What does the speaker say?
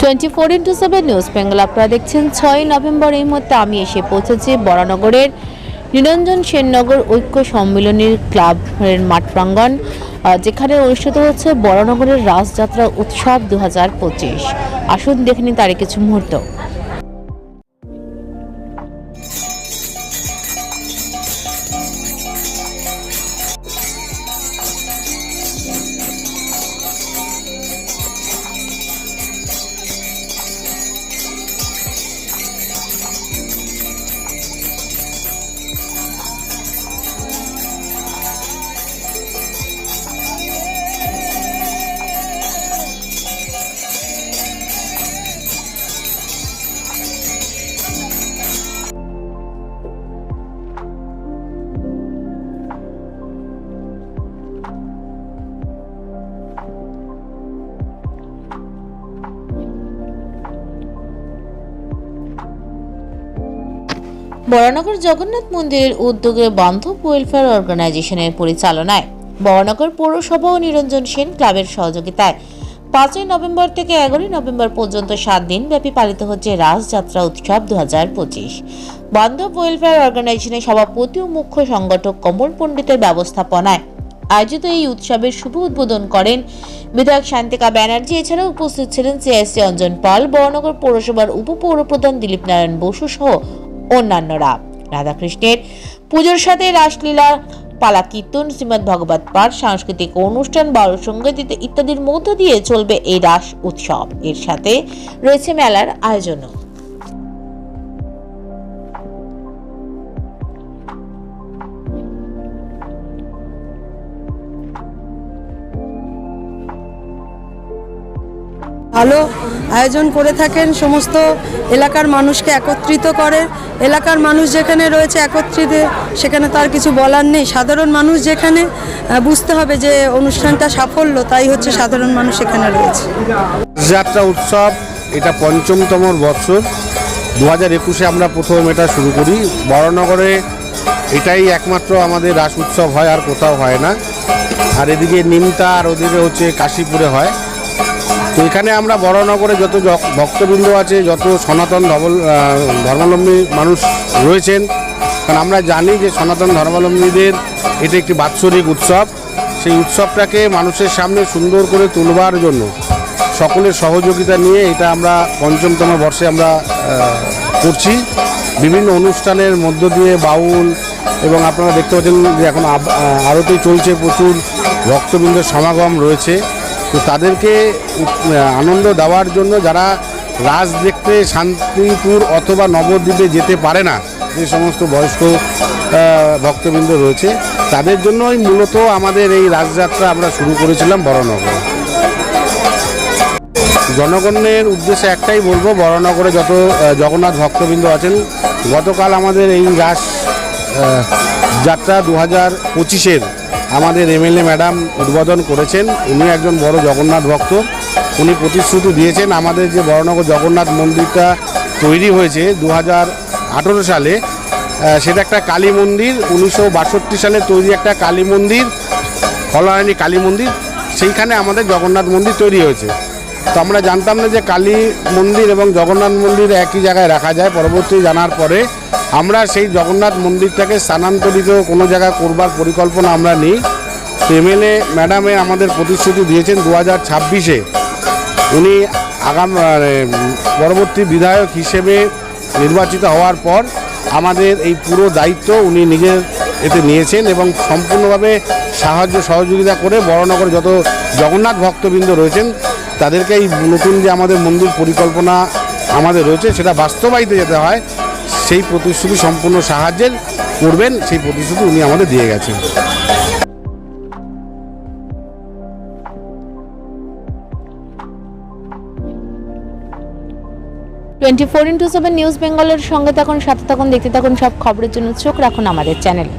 24x7 news Bengal আপনারা দেখছেন 6 November. এই মুহূর্তে আমি এসে পৌঁছেছি বরানগরের নিরঞ্জন সেননগর ঐক্য সম্মিলনীর ক্লাবের মাঠ প্রাঙ্গণ, যেখানে অনুষ্ঠিত হচ্ছে বরানগরের রাসযাত্রা উৎসব 2025। আসুন দেখে নিন তারই কিছু মুহূর্ত। বরানগর জগন্নাথ মন্দিরের উদ্যোগে বান্ধব ওয়েলফেয়ার অর্গানাইজেশনের পরিচালনায় বরানগর পৌরসভা ও নিরঞ্জন সেন ক্লাবের সহযোগিতায় 5 নভেম্বর থেকে 11 নভেম্বর পর্যন্ত 7 দিন ব্যাপী পালিত হচ্ছে রাসযাত্রা উৎসব 2025। বান্ধব ওয়েলফেয়ার অর্গানাইজেশনের সভাপতি ও মুখ্য সংগঠক কমল পণ্ডিতের ব্যবস্থাপনায় আয়োজিত এই উৎসবের শুভ উদ্বোধন করেন বিধায়ক শান্তিকা ব্যানার্জি। এছাড়াও উপস্থিত ছিলেন সিআইসি অঞ্জন পাল, বরানগর পৌরসভার উপপৌরপ্রধান দিলীপ নারায়ণ বসু সহ অন্যান্যরা। রাধাকৃষ্ণের পুজোর সাথে রাসলীলা, পালা কীর্তন, শ্রীমদ ভগবত পাঠ, সাংস্কৃতিক অনুষ্ঠান, বাউল সঙ্গীত ইত্যাদির মধ্য দিয়ে চলবে এই রাস উৎসব। এর সাথে রয়েছে মেলার আয়োজনও। ভালো আয়োজন করে থাকেন, সমস্ত এলাকার মানুষকে একত্রিত করে। এলাকার মানুষ যেখানে রয়েছে একত্রিত, সেখানে তার কিছু বলার নেই। সাধারণ মানুষ যেখানে বুঝতে হবে যে অনুষ্ঠানটা সাফল্য, তাই হচ্ছে সাধারণ মানুষ এখানে রয়েছে। যাত্রা উৎসব এটা ৫ম বছর। 2021-এ আমরা প্রথম এটা শুরু করি। বরানগরে এটাই একমাত্র আমাদের রাস উৎসব হয়, আর কোথাও হয় না। আর এদিকে নিমতা আর ওদিকে হচ্ছে কাশীপুরে হয়। তো এখানে আমরা বরানগরে যত ভক্তবৃন্দ আছে, যত সনাতন ধর্মাবলম্বী মানুষ রয়েছেন, কারণ আমরা জানি যে সনাতন ধর্মাবলম্বীদের এটা একটি বাৎসরিক উৎসব। সেই উৎসবটাকে মানুষের সামনে সুন্দর করে তুলবার জন্য সকলের সহযোগিতা নিয়ে এটা আমরা ৫ম বর্ষে আমরা করছি। বিভিন্ন অনুষ্ঠানের মধ্য দিয়ে বাউল, এবং আপনারা দেখতে পাচ্ছেন যে এখন আরতি চলছে, প্রচুর ভক্তবৃন্দের সমাগম রয়েছে। তো তাদেরকে আনন্দ দেওয়ার জন্য যারা রাস দেখতে শান্তিপুর অথবা নবদ্বীপে যেতে পারে না, যে সমস্ত বয়স্ক ভক্তবৃন্দ রয়েছে, তাদের জন্যই মূলত আমাদের এই রাসযাত্রা আমরা শুরু করেছিলাম বরানগরে। জনগণের উদ্দেশ্যে একটাই বলবো, বরানগরে যত জগন্নাথ ভক্তবৃন্দ আছেন, গতকাল আমাদের এই রাস যাত্রা 2025-এর আমাদের এমএলএ ম্যাডাম উদ্বোধন করেছেন। উনি একজন বড় জগন্নাথ ভক্ত। উনি প্রতিশ্রুতি দিয়েছেন আমাদের যে বরানগর জগন্নাথ মন্দিরটা তৈরি হয়েছে 2018 সালে, সেটা একটা কালী মন্দির। 1962 সালে তৈরি একটা কালী মন্দির, ফলাহানি কালী মন্দির, সেইখানে আমাদের জগন্নাথ মন্দির তৈরি হয়েছে। তো আমরা জানতাম না যে কালী মন্দির এবং জগন্নাথ মন্দির একই জায়গায় রাখা যায়। পরবর্তী জানার পরে আমরা সেই জগন্নাথ মন্দিরটাকে স্থানান্তরিত কোনো জায়গায় করবার পরিকল্পনা আমরা নিই। এমএলএ ম্যাডামে আমাদের প্রতিশ্রুতি দিয়েছেন 2026-এ উনি পরবর্তী বিধায়ক হিসেবে নির্বাচিত হওয়ার পর আমাদের এই পুরো দায়িত্ব উনি নিজের এতে নিয়েছেন, এবং সম্পূর্ণভাবে সাহায্য সহযোগিতা করে বরানগরে যত জগন্নাথ ভক্তবৃন্দ রয়েছেন তাদেরকে এই নতুন যে আমাদের মন্দির পরিকল্পনা আমাদের রয়েছে সেটা বাস্তবায়িত যেতে হয়, সেই প্রতিশ্রুতি সম্পূর্ণ সাহায্যের করবেন, সেই প্রতিশ্রুতি উনি আমাদের দিয়ে গেছেন। 24x7 নিউজ বেঙ্গলের সঙ্গে থাকুন, সাথে থাকুন, দেখতে থাকুন সব খবরের জন্য চোখ রাখুন আমাদের চ্যানেলে।